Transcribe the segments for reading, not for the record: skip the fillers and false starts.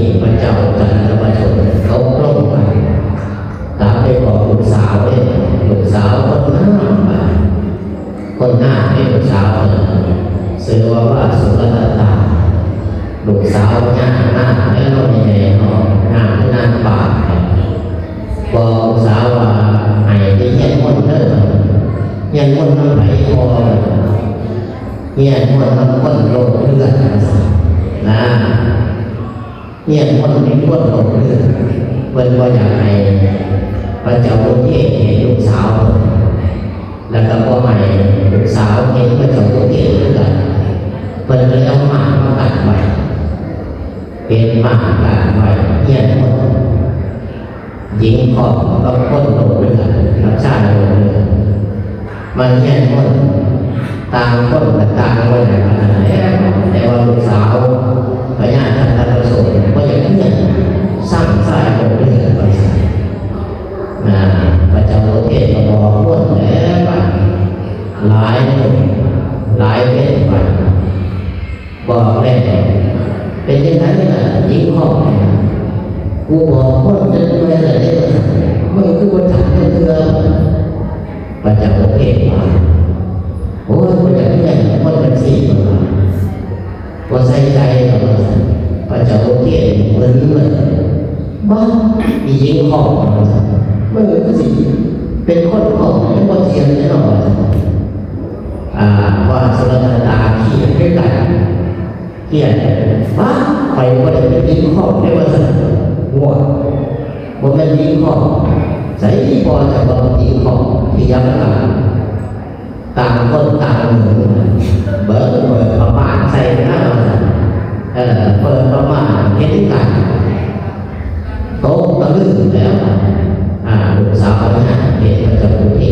นี้พระเจ้าจันทประชนเขาลงไปตามไปบอกลูกสาวเนี่ยลูกสาวคนหน้าไปคนหน้าให้ลูกสาวซื้อว่าสุรตาลูกสาวหน้าแล้วเราในหน้าป่าบอกลูกสาวว่าไอ้ที่เงี้ยคนเด้อเงี้ยคนน้ำไหลคอเงี้ยคนน้ำข้นโลดเลือดนะเงี้ยคนที่ข้นโลดเลือดเป็นว่าอย่างไรพระเจ้าพุทธเห็นลูกสาวแล้วก็พ่อใหม่ลูกสาวเห็นพระเจ้าพุทธเลือดเป็นเลยเอาหมากมากัดไว้เป็นหมากกัดไว้เงี้ยคนยิงขอบก็ข้นโลดเลือดรับชาติโลดเลือดมันเงี้ยคนต่างคนต่างไว้ไหนแต่ว่าลูกสาวพญาท่านประสงค์ก็อย่างนี้สร้างสายโลดเลือดไปพระเจ้าโลเทศก็บอกพูดแล้วไปหลายคนหลายเป็นไปบอกแล้วเป็นยังไงล่ะยิ่งข้อกูบอกพูดจะไม่ได้เลยมึงคือวันถัดเถื่อพระเจ้าโลเทศมาโอ้ยพระเจ้าที่ไหนมันเป็นสิ่งว่าใส่ใจพระเจ้าโลเทศเหมือนบ้ามียิ่งข้อมันก็สิเป็นคนของเป็นคนเทียนแน่นอนว่าสุรตาขี้ด้วยกันเขียนว่าไปว่าจะเป็นยิ่งข้อได้ว่าสักหัวว่าเป็นยิ่งข้อใส่ที่พอจะบอกยิ่งข้อที่ย้ำหลังต่างคนต่างหนึ่งเบิร์ประมาณใส่หน้าเปิดประมาณเห็นกันโต๊ะตะลึงแล้วลูกสาวพระญาเห็นพระเจ้าพุทธ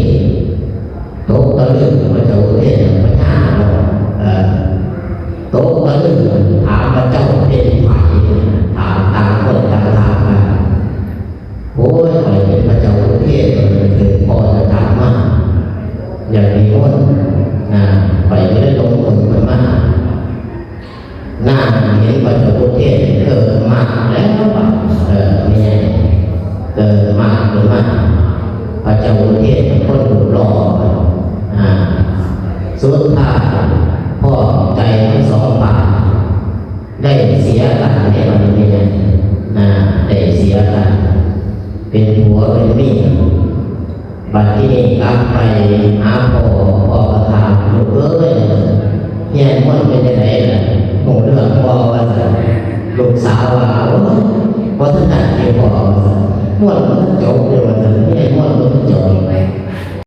โต๊ะตะลึงพระเจ้าพุทธพระญาโต๊ะตะลึงถามพระเจ้าเป็นใครถามต่างคนต่างถามมาโอ้ยไปเป็นพระเจ้าพุทธคือพอจะถามมาอย่างนี้คนไปไม่ได้ลงมือมันมากหน้าเห็นพระเจ้าพุทธเกิดมาแล้วไม่ใช่เกิดมาหรือไม่พระเจ้าพุทธคนดูรอสุดท้ายพ่อใจทั้งสองฝ่ายได้เสียกันในวันนี้ได้เสียกันเป็นผัวเป็นเมียบัดที่นี่กลับไปหาพ่อประทานลูกเนี่ยมันเป็นยังไงล่ะหมู่เรื่องพ่อว่าลูกสาวว่าเพราะท่านที่พ่อมันจบเลยว่า